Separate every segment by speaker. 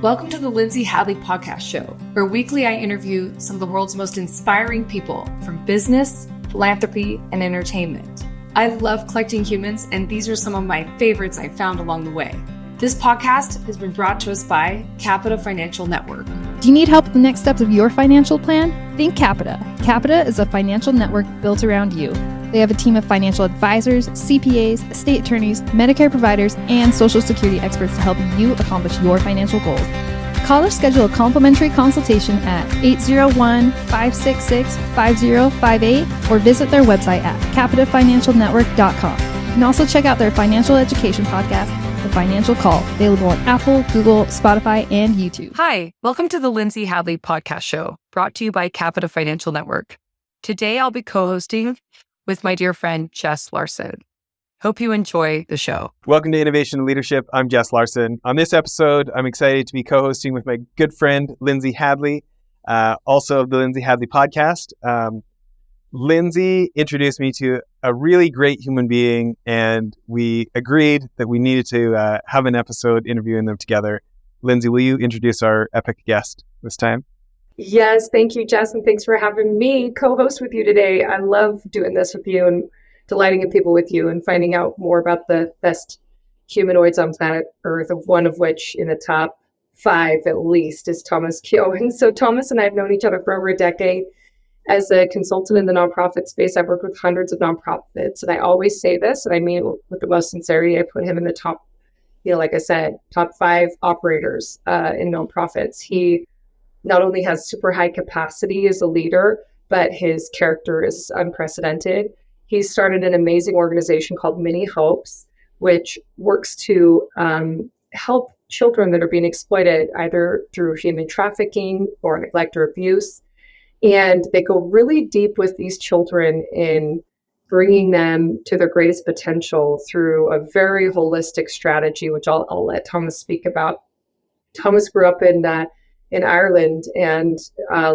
Speaker 1: Welcome to the Lindsay Hadley Podcast Show, where weekly I interview some of the world's most inspiring people from business, philanthropy, and entertainment. I love collecting humans, and these are some of my favorites I found along the way. This podcast has been brought to us by Capita Financial Network.
Speaker 2: Do you need help with the next steps of your financial plan? Think Capita. Capita is a financial network built around you. They have a team of financial advisors, CPAs, estate attorneys, Medicare providers, and Social Security experts to help you accomplish your financial goals. Call or schedule a complimentary consultation at 801-566-5058 or visit their website at capitafinancialnetwork.com. You can also check out their financial education podcast, The Financial Call, available on Apple, Google, Spotify, and YouTube.
Speaker 1: Hi, welcome to the Lindsay Hadley Podcast Show, brought to you by Capita Financial Network. Today, I'll be co-hosting with my dear friend, Jess Larson. Hope you enjoy the show.
Speaker 3: Welcome to Innovation and Leadership. I'm Jess Larson. On this episode, I'm excited to be co-hosting with my good friend, Lindsay Hadley, also of the Lindsay Hadley podcast. Lindsay introduced me to a really great human being, and we agreed that we needed to have an episode interviewing them together. Lindsay, will you introduce our epic guest this time?
Speaker 4: Yes, thank you, Jess, and thanks for having me co-host with you today. I love doing this with you and delighting in people with you and finding out more about the best humanoids on planet Earth, of one of which in the top 5 at least is Thomas Keown. So Thomas and I have known each other for over a decade. As a consultant in the nonprofit space, I've worked with hundreds of nonprofits, and I always say this, and I mean it with the most sincerity. I put him in the top, like I said, top 5 operators in nonprofits. He not only has super high capacity as a leader, but his character is unprecedented. He started an amazing organization called Many Hopes, which works to help children that are being exploited either through human trafficking or neglect or abuse. And they go really deep with these children in bringing them to their greatest potential through a very holistic strategy, which I'll let Thomas speak about. Thomas grew up in Ireland and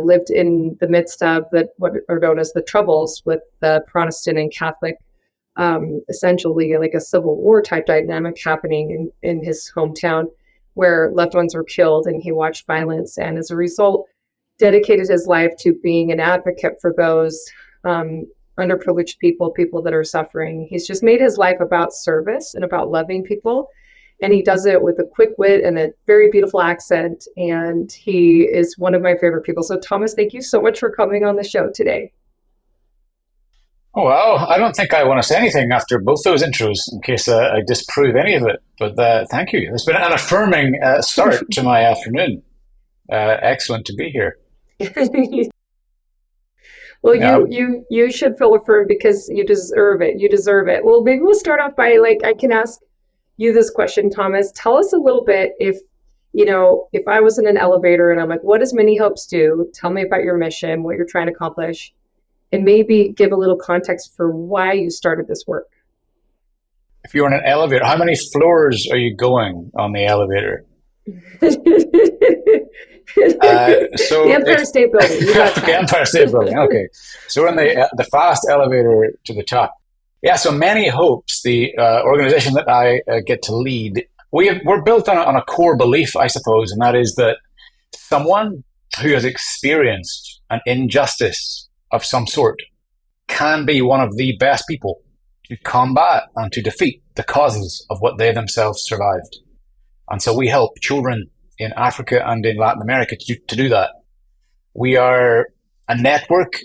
Speaker 4: lived in the midst of what are known as the Troubles with the Protestant and Catholic, essentially like a civil war type dynamic happening in his hometown, where loved ones were killed, and he watched violence, and as a result dedicated his life to being an advocate for those underprivileged people that are suffering. He's just made his life about service and about loving people. And he does it with a quick wit and a very beautiful accent. And he is one of my favorite people. So Thomas, thank you so much for coming on the show today.
Speaker 5: Oh, well, I don't think I want to say anything after both those intros in case I disprove any of it. But thank you. It's been an affirming start to my afternoon. Excellent to be here.
Speaker 4: Well, you should feel affirmed because you deserve it. You deserve it. Well, maybe we'll start off by I can ask you this question, Thomas. Tell us a little bit if I was in an elevator and I'm like, what does Many Hopes do? Tell me about your mission, what you're trying to accomplish, and maybe give a little context for why you started this work.
Speaker 5: If you're in an elevator, how many floors are you going on the elevator?
Speaker 4: The Empire State Building.
Speaker 5: The Empire State Building. Okay, so we're in the fast elevator to the top. Yeah. So Many Hopes, the organization that I get to lead, we're built on a core belief, I suppose, and that is that someone who has experienced an injustice of some sort can be one of the best people to combat and to defeat the causes of what they themselves survived. And so we help children in Africa and in Latin America to do that. We are a network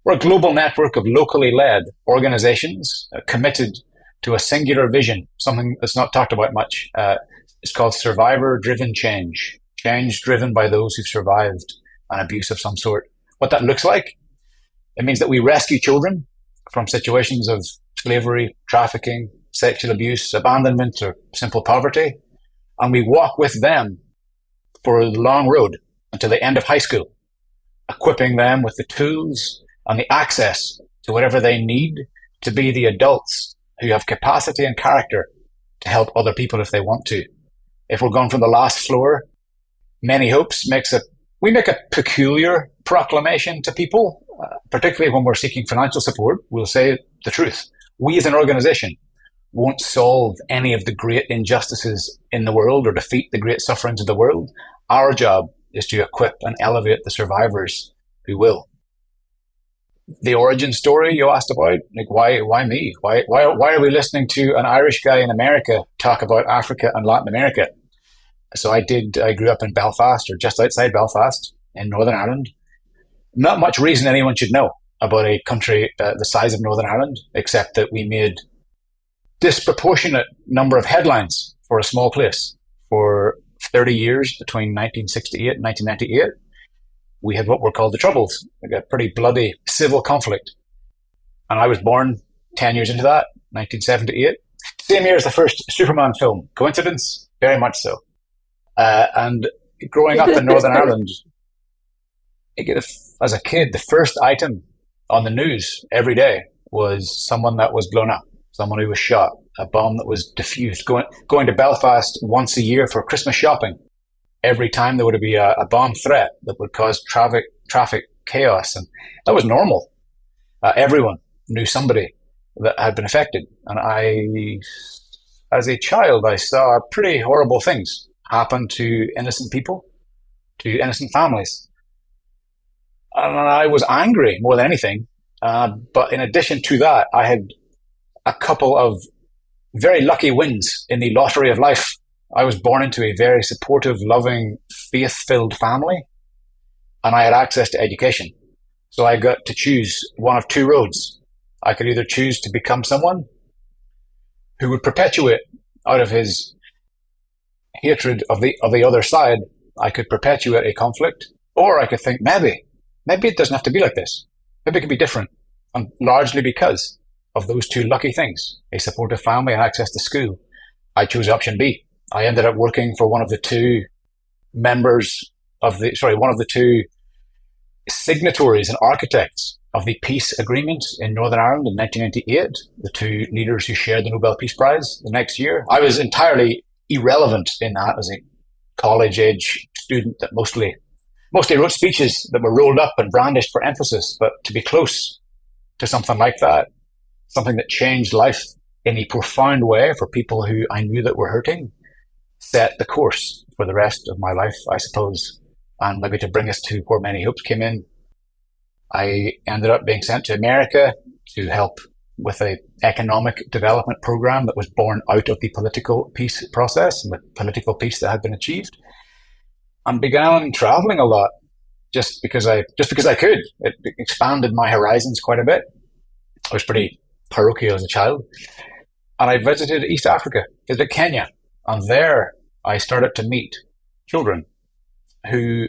Speaker 5: we're a global network of locally led organizations committed to a singular vision, something that's not talked about much. It's called survivor-driven change driven by those who've survived an abuse of some sort. What that looks like, it means that we rescue children from situations of slavery, trafficking, sexual abuse, abandonment, or simple poverty. And we walk with them for a long road until the end of high school, equipping them with the tools and the access to whatever they need to be the adults who have capacity and character to help other people if they want to. If we're going from the last floor, Many Hopes we make a peculiar proclamation to people, particularly when we're seeking financial support. We'll say the truth. We as an organization won't solve any of the great injustices in the world or defeat the great sufferings of the world. Our job is to equip and elevate the survivors who will. The origin story you asked about, like why me? Why are we listening to an Irish guy in America talk about Africa and Latin America? So I grew up in Belfast, or just outside Belfast in Northern Ireland. Not much reason anyone should know about a country the size of Northern Ireland, except that we made disproportionate number of headlines for a small place. For 30 years, between 1968 and 1998, we had what were called the Troubles, like a pretty bloody civil conflict. And I was born 10 years into that, 1978. Same year as the first Superman film. Coincidence? Very much so. And growing up in Northern Ireland, as a kid, the first item on the news every day was someone that was blown up, someone who was shot, a bomb that was diffused. Going to Belfast once a year for Christmas shopping. Every time there would be a bomb threat that would cause traffic chaos, and that was normal. Everyone knew somebody that had been affected, and as a child, I saw pretty horrible things happen to innocent people, to innocent families. And I was angry more than anything. But in addition to that, I had a couple of very lucky wins in the lottery of life. I was born into a very supportive, loving, faith-filled family, and I had access to education. So I got to choose one of two roads. I could either choose to become someone who would perpetuate, out of his hatred of the other side, I could perpetuate a conflict, or I could think, maybe it doesn't have to be like this. Maybe it could be different. And largely because of those two lucky things, a supportive family and access to school, I chose option B. I ended up working for one of the two signatories and architects of the peace agreement in Northern Ireland in 1998, the two leaders who shared the Nobel Peace Prize the next year. I was entirely irrelevant in that as a college-age student that mostly wrote speeches that were rolled up and brandished for emphasis, but to be close to something like that, something that changed life in a profound way for people who I knew that were hurting, set the course for the rest of my life, I suppose. And maybe to bring us to where Many Hopes came in, I ended up being sent to America to help with an economic development program that was born out of the political peace process and the political peace that had been achieved, and began traveling a lot just because I could. It expanded my horizons quite a bit. I was pretty parochial as a child. And I visited East Africa, visited Kenya. And there I started to meet children who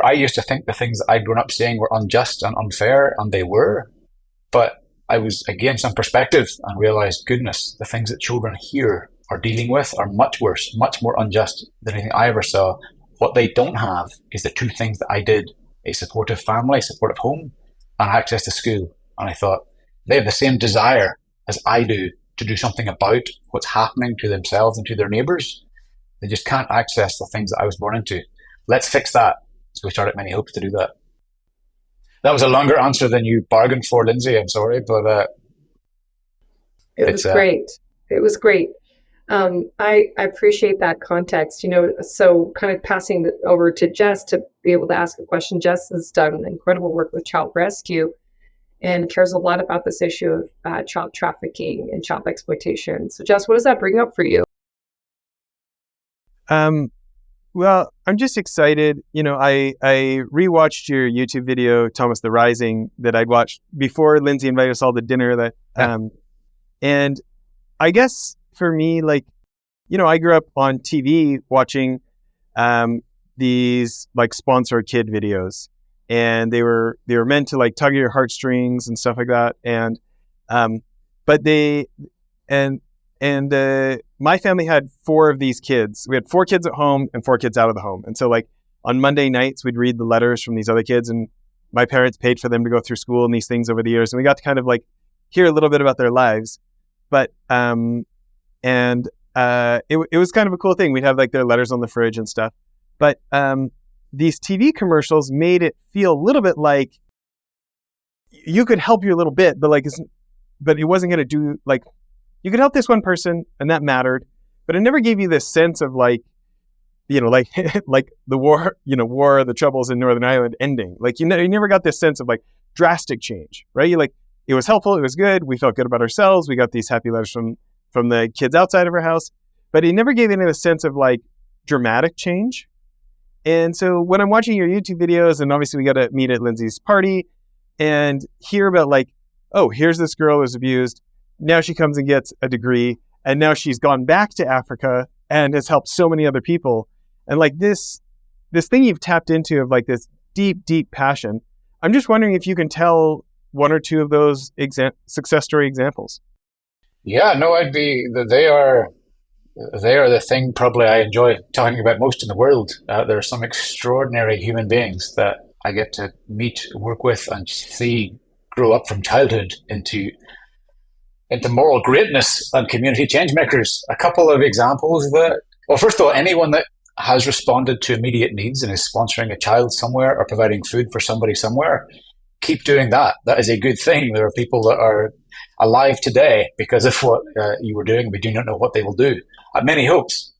Speaker 5: I used to think the things that I'd grown up saying were unjust and unfair, and they were. But I was, again, some perspective and realized, goodness, the things that children here are dealing with are much worse, much more unjust than anything I ever saw. What they don't have is the two things that I did: a supportive family, a supportive home, and access to school. And I thought, they have the same desire as I do to do something about what's happening to themselves and to their neighbours. They just can't access the things that I was born into. Let's fix that. So we started Many Hopes to do that. That was a longer answer than you bargained for, Lindsay. I'm sorry, but
Speaker 4: it was great. It was great. I appreciate that context. So kind of passing it over to Jess to be able to ask a question. Jess has done incredible work with child rescue and cares a lot about this issue of child trafficking and child exploitation. So Jess, what does that bring up for you?
Speaker 3: Well, I'm just excited. I rewatched your YouTube video, Thomas the Rising, that I'd watched before Lindsay invited us all to dinner. And I guess for me, I grew up on TV watching these sponsored kid videos, and they were meant to tug at your heartstrings and stuff like that. And my family had 4 of these kids. We had 4 kids at home and 4 kids out of the home. And so on Monday nights, we'd read the letters from these other kids, and my parents paid for them to go through school and these things over the years. And we got to kind of hear a little bit about their lives. But, it was kind of a cool thing. We'd have their letters on the fridge and stuff. But these TV commercials made it feel a little bit like you could help you a little bit, but it wasn't going to do you could help this one person and that mattered, but it never gave you this sense of like, like like the war, the troubles in Northern Ireland ending. Like you never got this sense of like drastic change, right? You like, it was helpful, it was good, we felt good about ourselves, we got these happy letters from the kids outside of our house, but it never gave any of the sense of like dramatic change. And so when I'm watching your YouTube videos, and obviously we got to meet at Lindsay's party and hear about like, oh, here's this girl who's abused. Now she comes and gets a degree, and now she's gone back to Africa and has helped so many other people. And like this thing you've tapped into of like this deep, deep passion. I'm just wondering if you can tell one or two of those success story examples.
Speaker 5: Yeah, no, they are the thing probably I enjoy talking about most in the world. There are some extraordinary human beings that I get to meet, work with, and see grow up from childhood into moral greatness and community change makers. A couple of examples of that. Well, first of all, anyone that has responded to immediate needs and is sponsoring a child somewhere or providing food for somebody somewhere, keep doing that. That is a good thing. There are people that are alive today because of what you were doing. We do not know what they will do. At Many Hopes,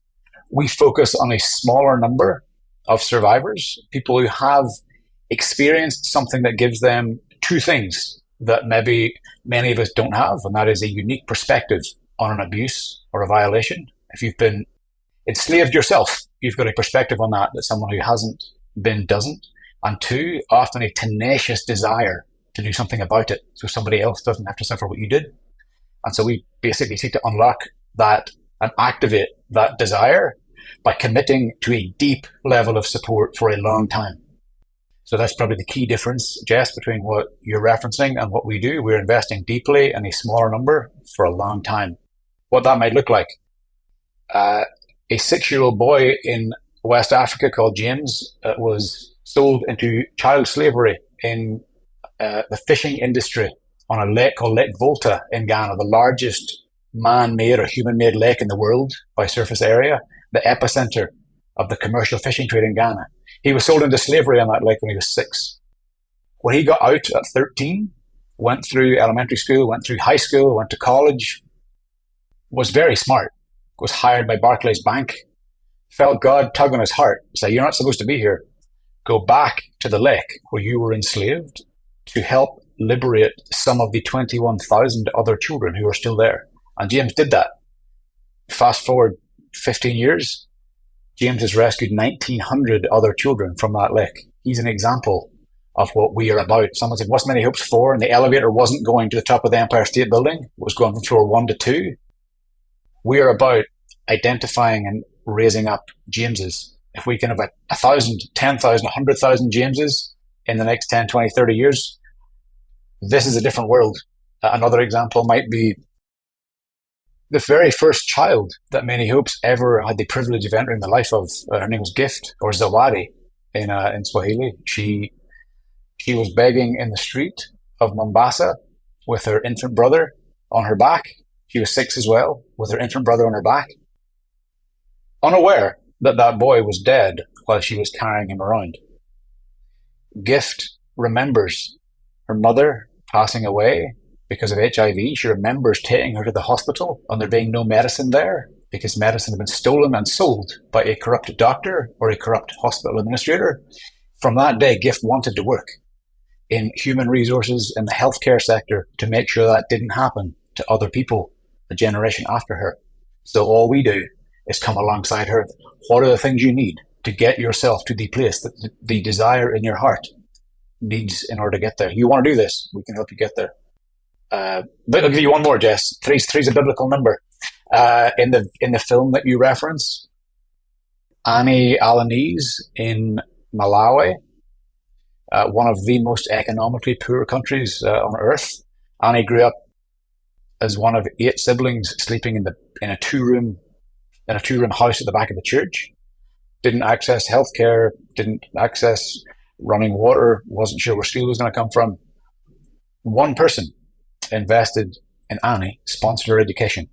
Speaker 5: we focus on a smaller number of survivors, people who have experienced something that gives them two things that maybe many of us don't have, and that is a unique perspective on an abuse or a violation. If you've been enslaved yourself, you've got a perspective on that someone who hasn't been doesn't. And two, often a tenacious desire to do something about it so somebody else doesn't have to suffer what you did. And so we basically seek to unlock that and activate that desire by committing to a deep level of support for a long time. So that's probably the key difference, Jess, between what you're referencing and what we do. We're investing deeply in a smaller number for a long time. What that might look like. A 6-year-old boy in West Africa called James was sold into child slavery in the fishing industry on a lake called Lake Volta in Ghana, the largest man-made or human-made lake in the world by surface area, the epicenter of the commercial fishing trade in Ghana. He was sold into slavery on that lake when he was 6. When he got out at 13, went through elementary school, went through high school, went to college, was very smart, was hired by Barclays Bank, felt God tug on his heart, say, you're not supposed to be here. Go back to the lake where you were enslaved to help liberate some of the 21,000 other children who are still there. And James did that. Fast forward 15 years, James has rescued 1,900 other children from that lake. He's an example of what we are about. Someone said, what's Many Hopes for? And the elevator wasn't going to the top of the Empire State Building. It was going from floor 1 to 2. We are about identifying and raising up Jameses. If we can have 1,000, 10,000, 100,000 Jameses in the next 10, 20, 30 years, this is a different world. Another example might be the very first child that Many Hopes ever had the privilege of entering the life of. Her name was Gift, or Zawadi in Swahili. She was begging in the street of Mombasa with her infant brother on her back. She was 6 as well, with her infant brother on her back, unaware that that boy was dead while she was carrying him around. Gift remembers her mother passing away because of HIV. She remembers taking her to the hospital and there being no medicine there because medicine had been stolen and sold by a corrupt doctor or a corrupt hospital administrator. From that day, Gift wanted to work in human resources in the healthcare sector to make sure that didn't happen to other people the generation after her. So all we do is come alongside her. What are the things you need to get yourself to the place that the desire in your heart needs in order to get there? You want to do this, we can help you get there. But I'll give you one more, Jess. Three's a biblical number. In the film that you reference, Annie Albanese in Malawi, one of the most economically poor countries on earth. Annie grew up as one of 8 siblings sleeping in a two-room house at the back of the church. Didn't access healthcare, didn't access running water, wasn't sure where school was going to come from. One person invested in Annie, sponsored her education.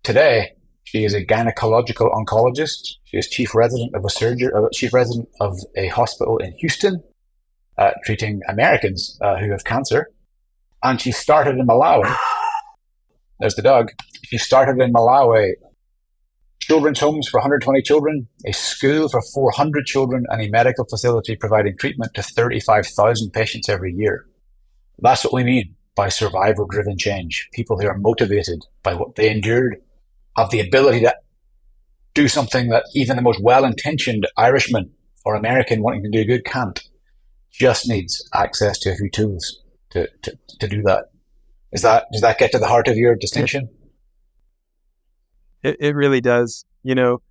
Speaker 5: Today, she is a gynecological oncologist. She is chief resident of a hospital in Houston, treating Americans who have cancer. And she started in Malawi there's the dog. If you started in Malawi, children's homes for 120 children, a school for 400 children, and a medical facility providing treatment to 35,000 patients every year. That's what we mean by survivor-driven change. People who are motivated by what they endured, have the ability to do something that even the most well-intentioned Irishman or American wanting to do good can't. Just needs access to a few tools to do that. Does that get to the heart of your distinction?
Speaker 3: It really does. You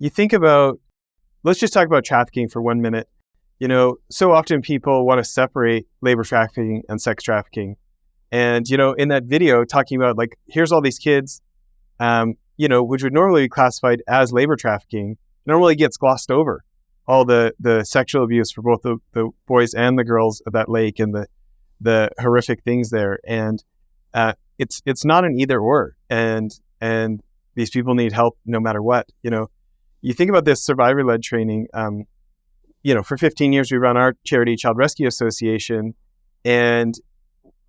Speaker 3: think about, let's just talk about trafficking for 1 minute. So often people want to separate labor trafficking and sex trafficking. And, in that video talking about like, here's all these kids, which would normally be classified as labor trafficking, normally gets glossed over. All the sexual abuse for both the boys and the girls at that lake and the horrific things there. And it's not an either or. And these people need help no matter what. You think about this survivor-led training. For 15 years, we run our charity, Child Rescue Association, and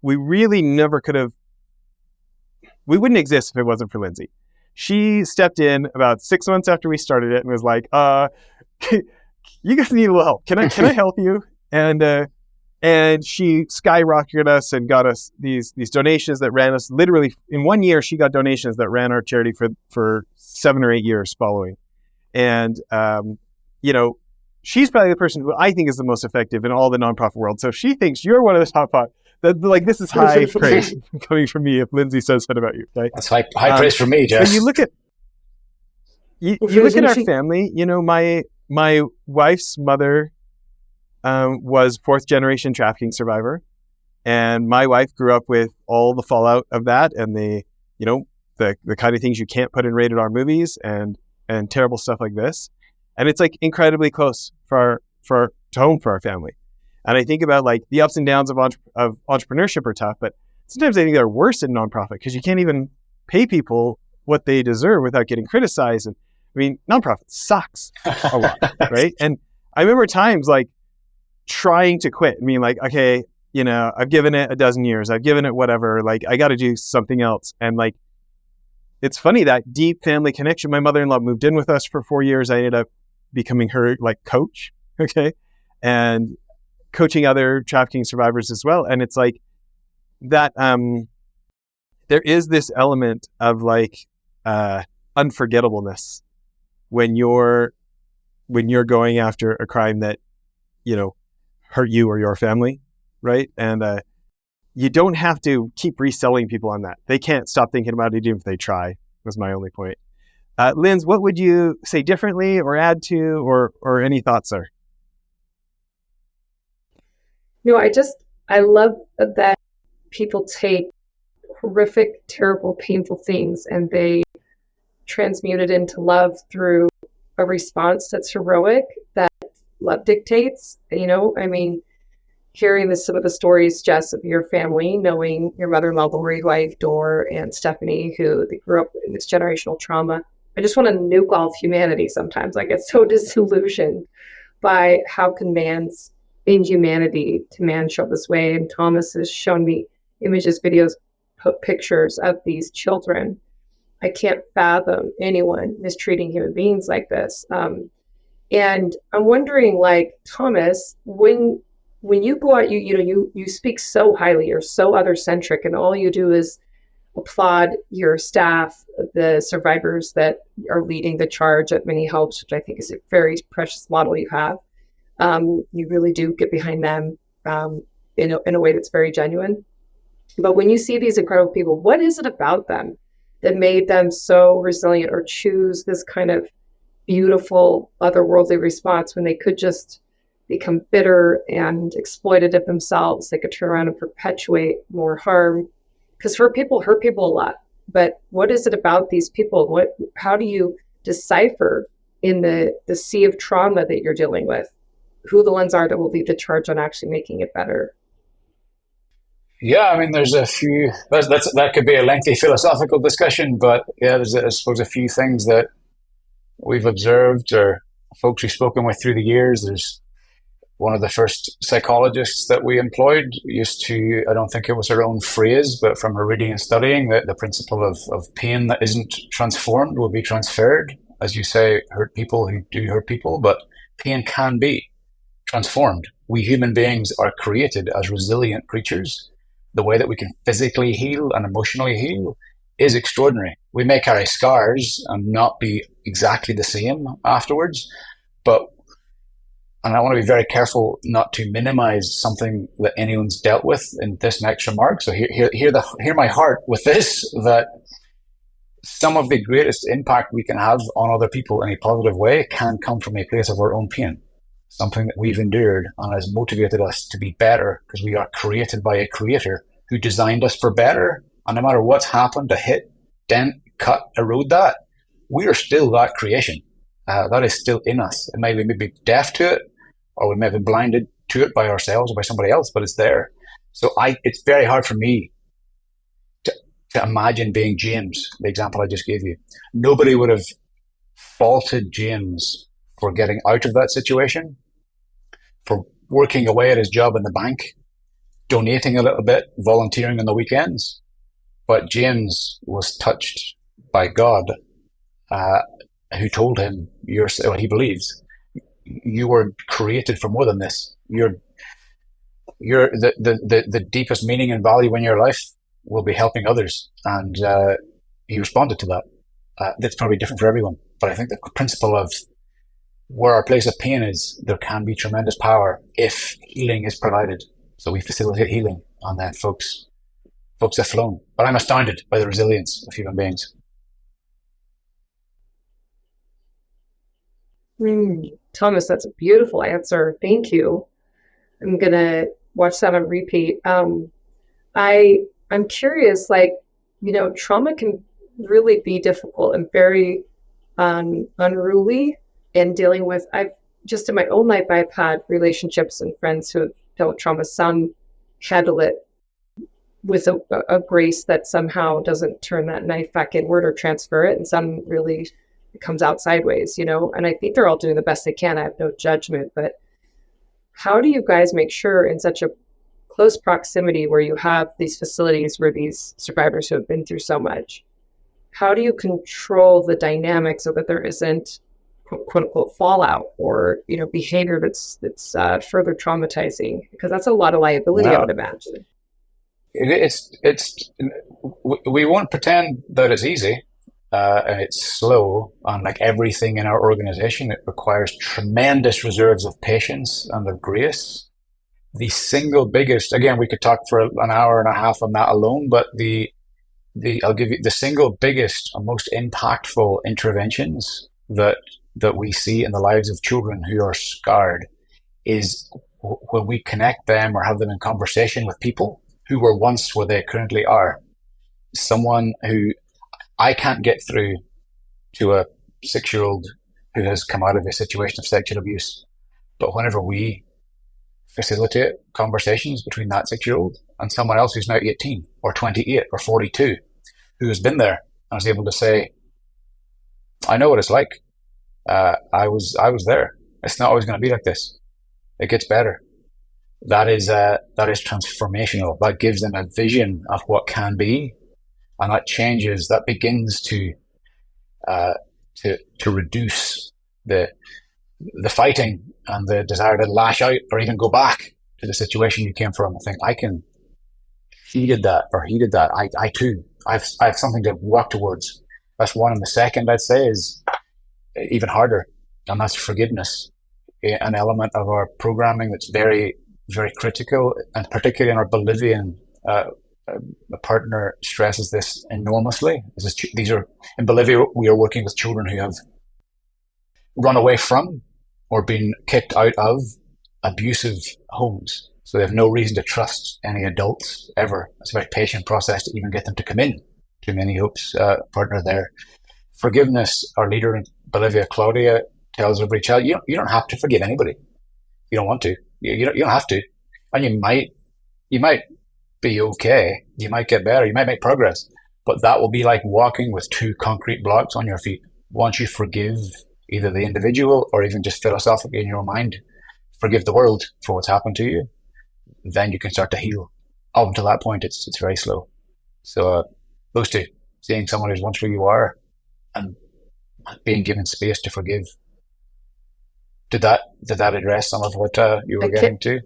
Speaker 3: we really never we wouldn't exist if it wasn't for Lindsay. She stepped in about 6 months after we started it and was like, you guys need a little help. Can I help you? And she skyrocketed us and got us these donations that ran us literally in 1 year. She got donations that ran our charity for 7 or 8 years following. And, she's probably the person who I think is the most effective in all the nonprofit world. So if she thinks you're one of the top 5, this is high praise coming from me if Lindsay says that about you. Okay?
Speaker 5: That's high praise for me, Jess.
Speaker 3: But you look at our family. My wife's mother was 4th generation trafficking survivor, and my wife grew up with all the fallout of that and the kind of things you can't put in rated R movies and terrible stuff like this. And it's like incredibly close to home for our family. And I think about like the ups and downs of entrepreneurship are tough, but sometimes I think they're worse in nonprofit because you can't even pay people what they deserve without getting criticized. And I mean, nonprofit sucks a lot, right? And I remember times like trying to quit. I mean, like, okay, I've given it a dozen years. I've given it whatever. Like, I got to do something else. And like, it's funny, that deep family connection. My mother-in-law moved in with us for 4 years. I ended up becoming her like coach, okay? And coaching other trafficking survivors as well. And it's like that, there is this element of like unforgettableness when you're going after a crime that, hurt you or your family, right? And you don't have to keep reselling people on that. They can't stop thinking about it even if they try, was my only point. Linz, what would you say differently or add to or any thoughts there?
Speaker 4: I love that people take horrific, terrible, painful things and they transmute it into love through a response that's heroic, that love dictates. Hearing some of the stories, Jess, of your family, knowing your mother-in-law, Lori, wife, Dor, and Stephanie, who they grew up in this generational trauma. I just want to nuke all of humanity sometimes. I get so disillusioned by how can man's inhumanity to man show up this way. And Thomas has shown me images, videos, pictures of these children. I can't fathom anyone mistreating human beings like this. And I'm wondering, like, Thomas, when you go out, you speak so highly, you're so other-centric, and all you do is applaud your staff, the survivors that are leading the charge at Many Helps, which I think is a very precious model you have. You really do get behind them in a way that's very genuine. But when you see these incredible people, what is it about them that made them so resilient or choose this kind of beautiful, otherworldly response when they could just become bitter and exploitative themselves? They could turn around and perpetuate more harm. Because hurt people a lot. But what is it about these people? How do you decipher in the sea of trauma that you're dealing with who the ones are that will lead the charge on actually making it better?
Speaker 5: Yeah, there's a few. That could be a lengthy philosophical discussion, but yeah, there's I suppose a few things that we've observed or folks we've spoken with through the years. one of the first psychologists that we employed used to, I don't think it was her own phrase, but from her reading and studying, that the principle of pain that isn't transformed will be transferred. As you say, hurt people who do hurt people, but pain can be transformed. We human beings are created as resilient creatures. The way that we can physically heal and emotionally heal is extraordinary. We may carry scars and not be exactly the same afterwards, and I want to be very careful not to minimize something that anyone's dealt with in this next remark. So hear my heart with this, that some of the greatest impact we can have on other people in a positive way can come from a place of our own pain, something that we've endured and has motivated us to be better, because we are created by a creator who designed us for better. And no matter what's happened to hit, dent, cut, erode that, we are still that creation. That is still in us. It may be deaf to it, or we may have been blinded to it by ourselves or by somebody else, but it's there. So it's very hard for me to imagine being James, the example I just gave you. Nobody would have faulted James for getting out of that situation, for working away at his job in the bank, donating a little bit, volunteering on the weekends. But James was touched by God, who told him, he believes, you were created for more than this. You're the deepest meaning and value in your life will be helping others. And he responded to that. That's probably different for everyone, but I think the principle of where our place of pain is, there can be tremendous power if healing is provided. So we facilitate healing, and then folks have flown. But I'm astounded by the resilience of human beings.
Speaker 4: Thomas, that's a beautiful answer. Thank you. I'm going to watch that on repeat. I'm curious, trauma can really be difficult and very unruly in dealing with. I've just in my own life, I've had relationships and friends who have dealt with trauma. Some handle it with a grace that somehow doesn't turn that knife back inward or transfer it, and some really it comes out sideways, and I think they're all doing the best they can. I have no judgment, but how do you guys make sure in such a close proximity where you have these facilities where these survivors who have been through so much, how do you control the dynamic so that there isn't quote unquote fallout or, behavior that's further traumatizing? Because that's a lot of liability, I would imagine.
Speaker 5: We won't pretend that it's easy. And it's slow. And like everything in our organization, it requires tremendous reserves of patience and of grace. The single biggest, again, we could talk for an hour and a half on that alone, but I'll give you the single biggest and most impactful interventions that we see in the lives of children who are scarred is when we connect them or have them in conversation with people who were once where they currently are. Someone who I can't get through to a 6-year-old who has come out of a situation of sexual abuse. But whenever we facilitate conversations between that 6-year-old and someone else who's now 18 or 28 or 42, who has been there and is able to say, I know what it's like. I was there. It's not always going to be like this. It gets better. That is transformational. That gives them a vision of what can be. And that begins to reduce the fighting and the desire to lash out or even go back to the situation you came from and think, he did that or he did that. I too, I have something to work towards. That's one. And the second I'd say is even harder, and that's forgiveness, an element of our programming that's very, very critical, and particularly in our Bolivian the partner stresses this enormously. In Bolivia, we are working with children who have run away from or been kicked out of abusive homes. So they have no reason to trust any adults ever. It's a very patient process to even get them to come in to Many Hope's partner there. Forgiveness, our leader in Bolivia, Claudia, tells every child, you don't have to forgive anybody. You don't want to. You don't have to. And you might be okay. You might get better. You might make progress. But that will be like walking with 2 concrete blocks on your feet. Once you forgive either the individual or even just philosophically in your mind, forgive the world for what's happened to you, then you can start to heal. Up until that point, it's very slow. So those two, seeing someone who's once who you are and being given space to forgive. Did that address some of what you were getting to?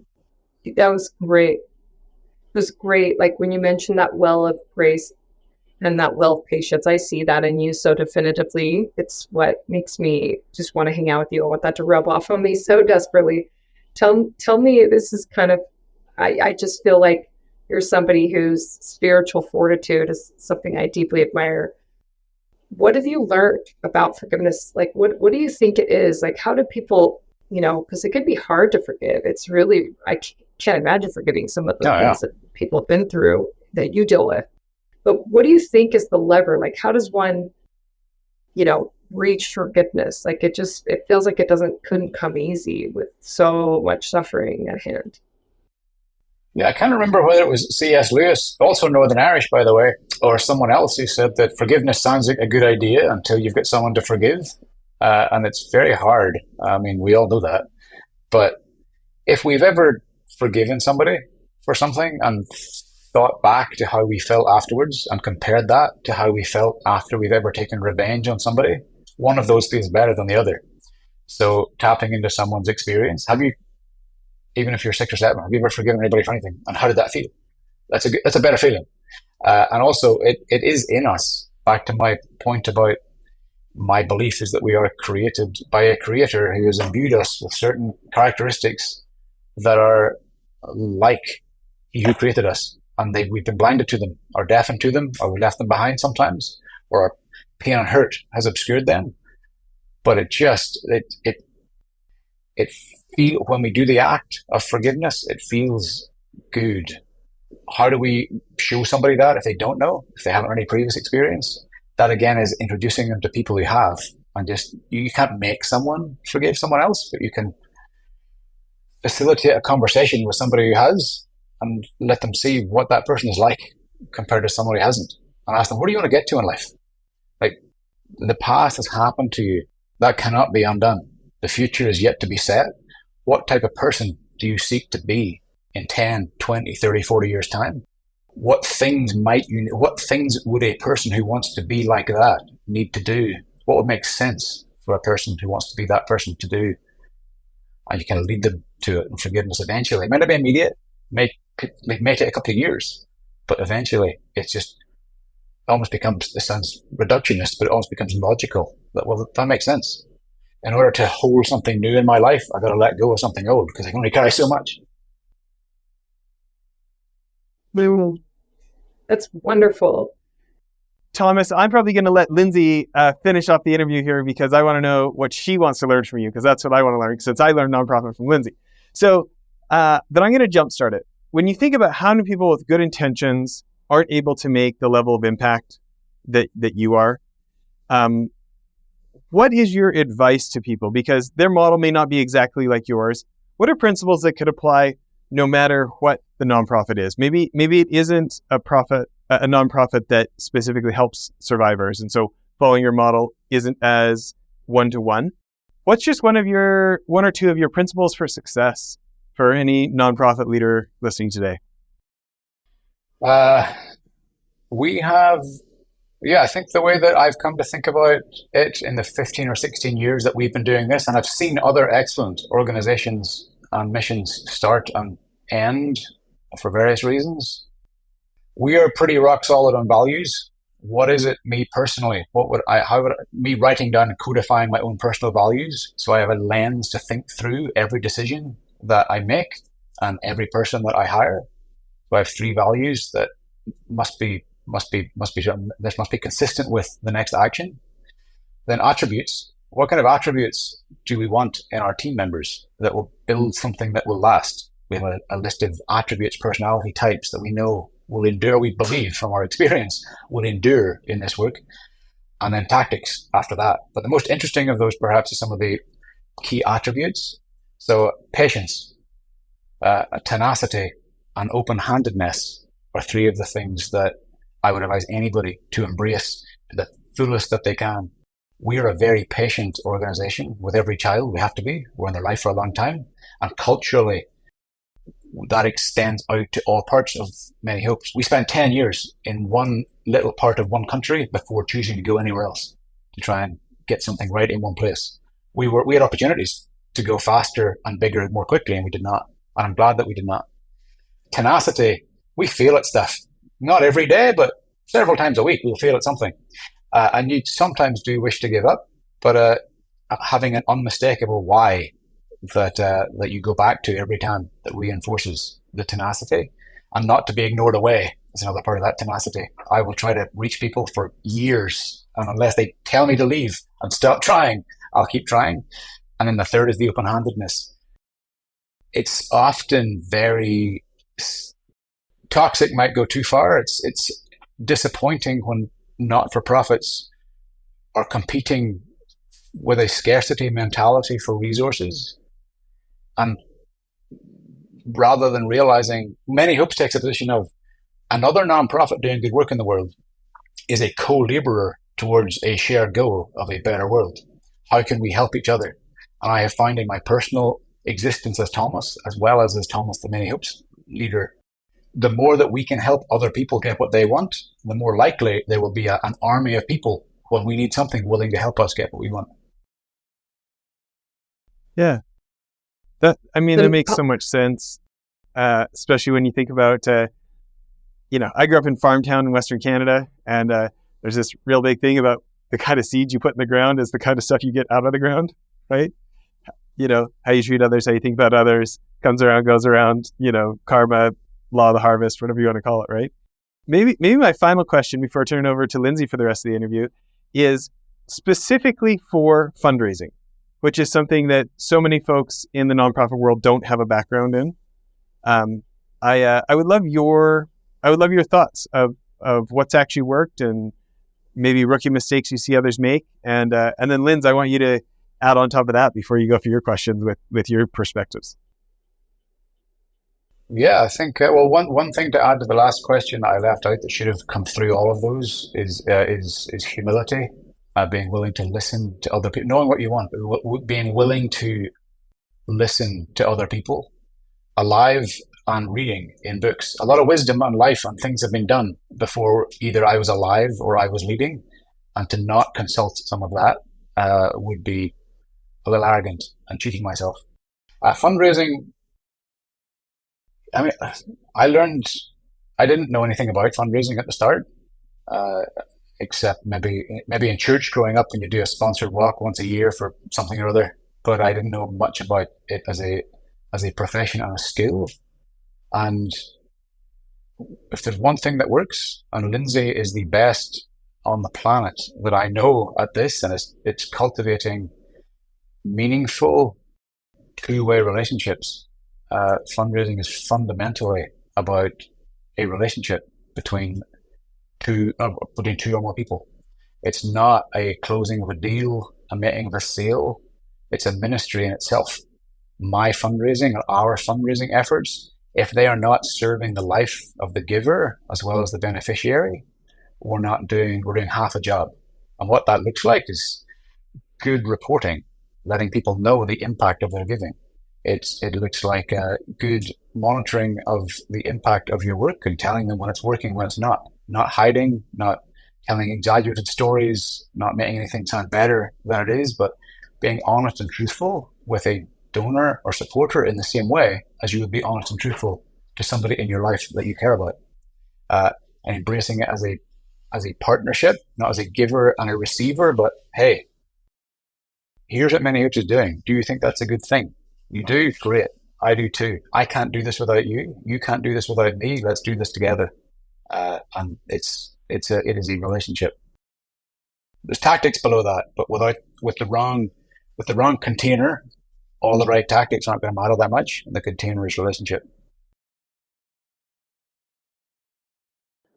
Speaker 4: That was great. It was great. Like when you mentioned that well of grace and that well of patience, I see that in you so definitively. It's what makes me just want to hang out with you. I want that to rub off on me so desperately. Tell me, this is kind of, I just feel like you're somebody whose spiritual fortitude is something I deeply admire. What have you learned about forgiveness? Like, what do you think it is? Like, how do people, because it can be hard to forgive. It's really, I can't imagine forgiving some of the things that people have been through that you deal with. But what do you think is the lever? Like, how does one, reach forgiveness? Like, it feels like it couldn't come easy with so much suffering at hand.
Speaker 5: Yeah, I can't remember whether it was C.S. Lewis, also Northern Irish, by the way, or someone else who said that forgiveness sounds like a good idea until you've got someone to forgive. And it's very hard. I mean, we all know that. But if we've ever forgiven somebody for something and thought back to how we felt afterwards and compared that to how we felt after we've ever taken revenge on somebody, one of those feels better than the other. So tapping into someone's experience, even if you're 6 or 7, have you ever forgiven anybody for anything? And how did that feel? That's a better feeling. And also, it is in us. Back to my point about my belief is that we are created by a creator who has imbued us with certain characteristics that are like he who created us. And we've been blinded to them, or deafened to them, or we left them behind sometimes, or our pain and hurt has obscured them. But when we do the act of forgiveness, it feels good. How do we show somebody that if they don't know, if they haven't any previous experience? That again is introducing them to people who have. And you can't make someone forgive someone else, but you can facilitate a conversation with somebody who has and let them see what that person is like compared to someone who hasn't. And ask them, what do you want to get to in life? Like, the past has happened to you. That cannot be undone. The future is yet to be set. What type of person do you seek to be in 10, 20, 30, 40 years' time? What things would a person who wants to be like that need to do? What would make sense for a person who wants to be that person to do? And you can lead them to it and forgiveness eventually. It might not be immediate. It may take a couple of years, but eventually it almost becomes, this sounds reductionist, but it almost becomes logical. That makes sense. In order to hold something new in my life, I've got to let go of something old because I can only carry so much.
Speaker 4: That's wonderful.
Speaker 3: Thomas, I'm probably going to let Lindsay finish off the interview here because I want to know what she wants to learn from you, because that's what I want to learn since I learned nonprofit from Lindsay. So, but I'm going to jumpstart it. When you think about how many people with good intentions aren't able to make the level of impact that you are, what is your advice to people? Because their model may not be exactly like yours. What are principles that could apply no matter what the nonprofit is? Maybe it isn't a nonprofit that specifically helps survivors, and so following your model isn't as one-to-one. What's just one or two of your principles for success for any nonprofit leader listening today?
Speaker 5: I think the way that I've come to think about it in the 15 or 16 years that we've been doing this, and I've seen other excellent organizations and missions start and end for various reasons, we are pretty rock solid on values. What is it, me personally? Me writing down and codifying my own personal values, so I have a lens to think through every decision that I make and every person that I hire. So I have 3 values that must be consistent with the next action. Then attributes. What kind of attributes do we want in our team members that will build something that will last? We have a list of attributes, personality types that we know will endure, we believe from our experience, will endure in this work. And then tactics after that. But the most interesting of those perhaps is some of the key attributes. So patience, tenacity, and open-handedness are 3 of the things that I would advise anybody to embrace to the fullest that they can. we're a very patient organization with every child. We have to be. We're in their life for a long time. And culturally, that extends out to all parts of Many Hopes. We spent 10 years in one little part of one country before choosing to go anywhere else to try and get something right in one place. We had opportunities to go faster and bigger and more quickly, and we did not. And I'm glad that we did not. Tenacity, we fail at stuff. Not every day, but several times a week we'll fail at something. And you sometimes do wish to give up, but having an unmistakable why that you go back to every time that reinforces the tenacity, and not to be ignored away is another part of that tenacity. I will try to reach people for years, and unless they tell me to leave and stop trying, I'll keep trying. And then the third is the open-handedness. It's often very toxic, might go too far. It's disappointing when not-for-profits are competing with a scarcity mentality for resources. And rather than realizing, Many Hopes takes a position of another non-profit doing good work in the world is a co-laborer towards a shared goal of a better world. How can we help each other? And I have found in my personal existence as Thomas, as well as Thomas, the Many Hopes leader, the more that we can help other people get what they want, the more likely there will be an army of people when we need something willing to help us get what we want.
Speaker 3: Yeah. That makes so much sense, especially when you think about, I grew up in farm town in Western Canada, and there's this real big thing about the kind of seeds you put in the ground is the kind of stuff you get out of the ground, right? How you treat others, how you think about others, comes around, goes around, karma, law of the harvest, whatever you want to call it, right? Maybe my final question before I turn it over to Lindsay for the rest of the interview is specifically for fundraising, which is something that so many folks in the nonprofit world don't have a background in. I would love your thoughts of what's actually worked and maybe rookie mistakes you see others make, and then Linz, I want you to add on top of that before you go for your questions with your perspectives.
Speaker 5: Yeah, I think one thing to add to the last question that I left out that should have come through all of those is humility. Being willing to listen to other people, knowing what you want, being willing to listen to other people, alive and reading in books. A lot of wisdom on life and things have been done before either I was alive or I was leading, and to not consult some of that would be a little arrogant and cheating myself. Fundraising, I didn't know anything about fundraising at the start. Except maybe in church growing up when you do a sponsored walk once a year for something or other. But I didn't know much about it as a profession and a skill. And if there's one thing that works, and Lindsay is the best on the planet that I know at this, and it's cultivating meaningful two-way relationships. Fundraising is fundamentally about a relationship between two or more people. It's not a closing of a deal, a making of a sale. It's a ministry in itself. My fundraising or our fundraising efforts, if they are not serving the life of the giver as well as the beneficiary, we're doing half a job. And what that looks like is good reporting, letting people know the impact of their giving. It looks like good monitoring of the impact of your work and telling them when it's working, when it's not hiding, not telling exaggerated stories, not making anything sound better than it is, but being honest and truthful with a donor or supporter in the same way as you would be honest and truthful to somebody in your life that you care about, and embracing it as a partnership, not as a giver and a receiver, but hey, here's what Many Hopes is doing. Do you think that's a good thing? You do? Great. I do too. I can't do this without you. You can't do this without me. Let's do this together. And it is a relationship. There's tactics below that, but with the wrong container, all the right tactics aren't going to matter that much. And the container is relationship.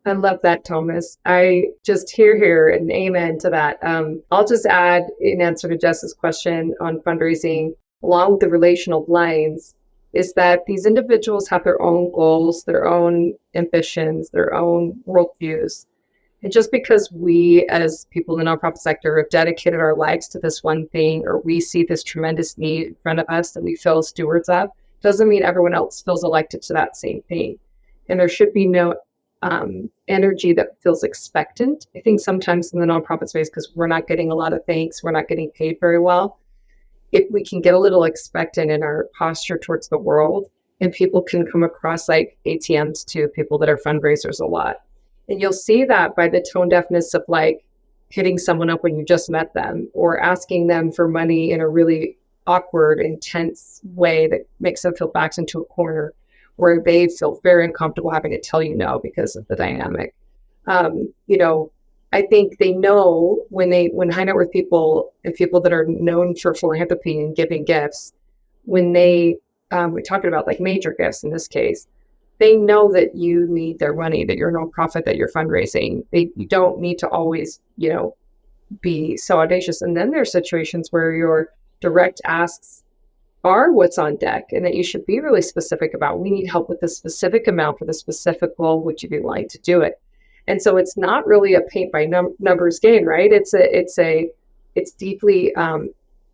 Speaker 4: I love that, Thomas. I just hear and amen to that. I'll just add in answer to Jess's question on fundraising, along with the relational lines, is that these individuals have their own goals, their own ambitions, their own worldviews. And just because we, as people in the nonprofit sector, have dedicated our lives to this one thing, or we see this tremendous need in front of us that we feel stewards of, doesn't mean everyone else feels elected to that same thing. And there should be no energy that feels expectant. I think sometimes in the nonprofit space, because we're not getting a lot of thanks, we're not getting paid very well, if we can get a little expectant in our posture towards the world, and people can come across like ATMs to people that are fundraisers a lot. And you'll see that by the tone deafness of like hitting someone up when you just met them, or asking them for money in a really awkward, intense way that makes them feel backed into a corner where they feel very uncomfortable having to tell you no because of the dynamic. I think they know when high net worth people and people that are known for philanthropy and giving gifts, when we're talking about like major gifts in this case, they know that you need their money, that you're a nonprofit, that you're fundraising. You don't need to always, be so audacious. And then there's situations where your direct asks are what's on deck, and that you should be really specific about, we need help with this specific amount for the specific goal. Would you be willing to do it? And so it's not really a paint by numbers game, right? It's deeply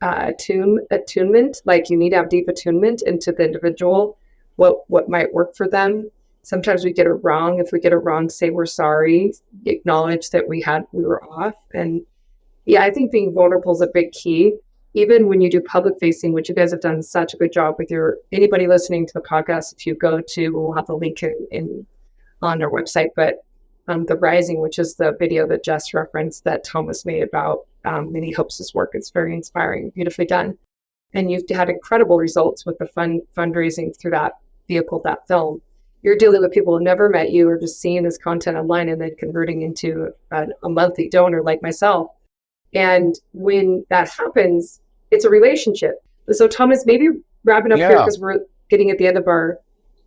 Speaker 4: attunement. Like you need to have deep attunement into the individual, what might work for them. Sometimes we get it wrong. If we get it wrong, say we're sorry, acknowledge that we were off. And yeah, I think being vulnerable is a big key. Even when you do public facing, which you guys have done such a good job with anybody listening to the podcast, if you go to, we'll have the link on our website, but The Rising, which is the video that Jess referenced that Thomas made about Many Hopes' work. It's very inspiring, beautifully done. And you've had incredible results with the fundraising through that vehicle, that film. You're dealing with people who never met you or just seeing this content online and then converting into a monthly donor like myself. And when that happens, it's a relationship. So Thomas, maybe wrapping up here because we're getting at the end of our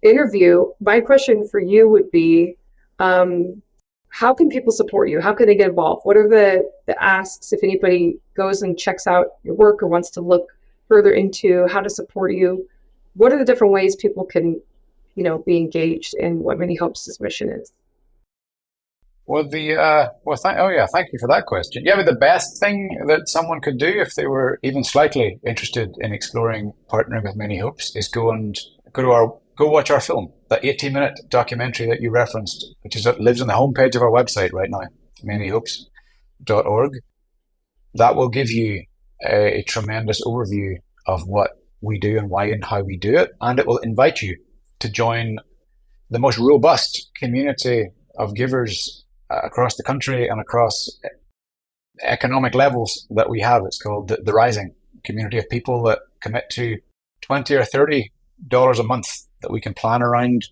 Speaker 4: interview. My question for you would be, how can people support you? How can they get involved? What are the asks if anybody goes and checks out your work or wants to look further into how to support you? What are the different ways people can, be engaged in what Many Hopes' mission is?
Speaker 5: Well, thank you for that question. Yeah, but the best thing that someone could do if they were even slightly interested in exploring partnering with Many Hopes is go watch our film, that 18-minute documentary that you referenced, which lives on the homepage of our website right now, manyhopes.org. That will give you a tremendous overview of what we do and why and how we do it, and it will invite you to join the most robust community of givers across the country and across economic levels that we have. It's called the Rising, community of people that commit to $20 or $30 a month that we can plan around.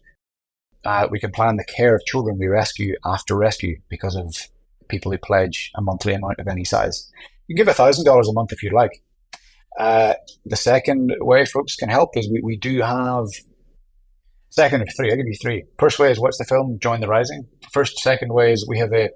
Speaker 5: We can plan the care of children we rescue after rescue because of people who pledge a monthly amount of any size. You can give $1,000 a month if you'd like. The second way folks can help is we do have second of three. I'll give you three. First way is watch the film, join the Rising. Second way is we have a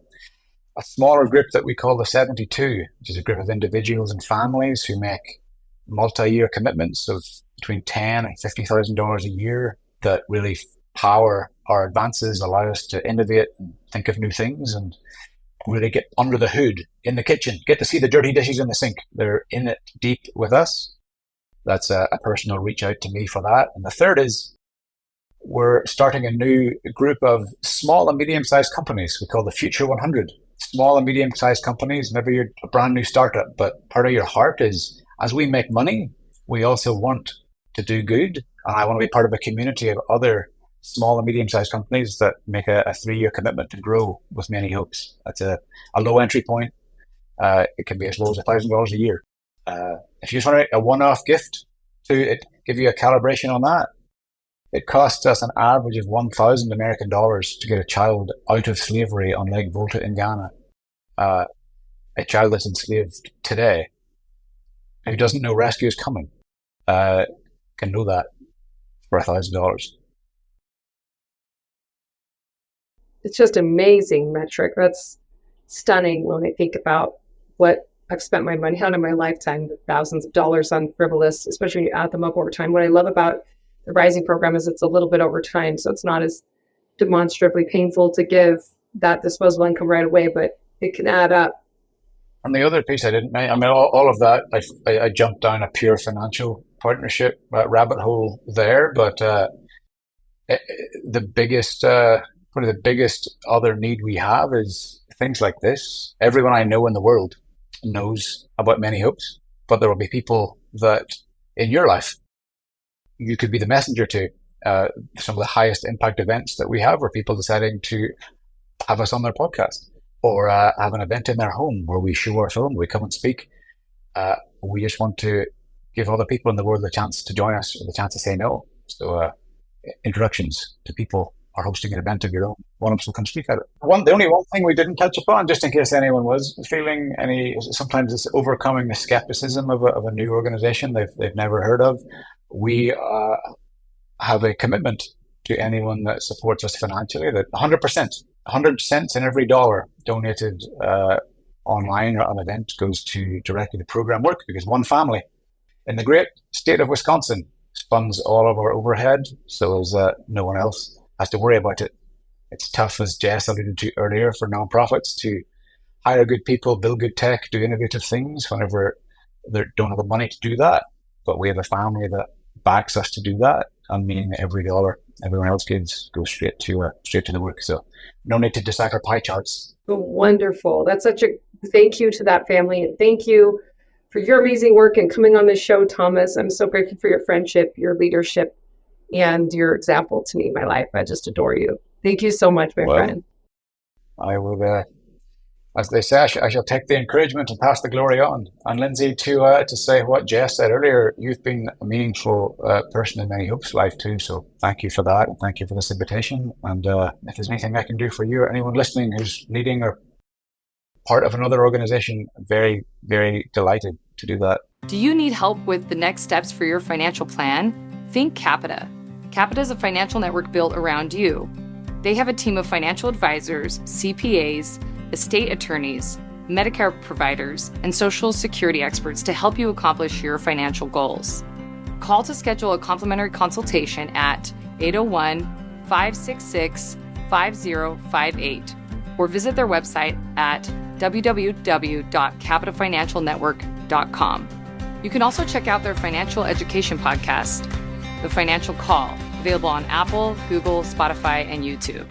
Speaker 5: smaller group that we call the 72, which is a group of individuals and families who make multi-year commitments of between $10,000 and $50,000 a year that really power our advances, allow us to innovate and think of new things and really get under the hood in the kitchen, get to see the dirty dishes in the sink. They're in it deep with us. That's a personal reach out to me for that. And the third is we're starting a new group of small and medium-sized companies we call the Future 100. Small and medium-sized companies, maybe you're a brand new startup, but part of your heart is, as we make money, we also want to do good. And I want to be part of a community of other small and medium-sized companies that make a 3-year commitment to grow with Many Hopes. That's a low entry point. It can be as low as $1,000 a year. If you just want a one-off gift to give you a calibration on that, it costs us an average of 1,000 American dollars to get a child out of slavery on Lake Volta in Ghana. A child that's enslaved today, who doesn't know rescue is coming, can know that for $1,000.
Speaker 4: It's just amazing metric. That's stunning when I think about what I've spent my money on in my lifetime, thousands of dollars on frivolous, especially when you add them up over time. What I love about the Rising program is it's a little bit over time, so it's not as demonstrably painful to give that disposable income right away, but it can add up.
Speaker 5: And the other piece I didn't mention, I mean, all of that, I jumped down a pure financial partnership rabbit hole there, but the biggest, probably the biggest other need we have is things like this. Everyone I know in the world knows about Many Hopes, but there will be people that in your life you could be the messenger to. Some of the highest impact events that we have are people deciding to have us on their podcast, or have an event in their home where we show our film, we come and speak. We just want to give other people in the world the chance to join us, or the chance to say no. So introductions to people, or hosting an event of your own. One of us will come speak at it. The only one thing we didn't touch upon, just in case anyone was feeling sometimes it's overcoming the skepticism of a new organization they've never heard of. We have a commitment to anyone that supports us financially that 100 cents in every dollar donated online or on an event goes directly to program work, because one family in the great state of Wisconsin funds all of our overhead, so as no one else has to worry about it. It's tough, as Jess alluded to earlier, for nonprofits to hire good people, build good tech, do innovative things whenever they don't have the money to do that. But we have a family that backs us to do that, and meaning every dollar everyone else gives goes straight to the work. So no need to decipher pie charts.
Speaker 4: Wonderful. That's such a thank you to that family, and thank you for your amazing work and coming on this show, Thomas. I'm so grateful for your friendship, your leadership, and your example to me in my life. I just adore you. Thank you so much, my friend.
Speaker 5: I will, as they say, I shall take the encouragement and pass the glory on. And Lindsay, to say what Jess said earlier, you've been a meaningful person in Many Hopes' life too. So thank you for that, and thank you for this invitation. And if there's anything I can do for you or anyone listening who's leading or part of another organization, very, very delighted to do that.
Speaker 1: Do you need help with the next steps for your financial plan? Think Capita. Capita is a financial network built around you. They have a team of financial advisors, CPAs, estate attorneys, Medicare providers, and Social Security experts to help you accomplish your financial goals. Call to schedule a complimentary consultation at 801-566-5058 or visit their website at www.capitafinancialnetwork.com. You can also check out their financial education podcast, The Financial Call, available on Apple, Google, Spotify, and YouTube.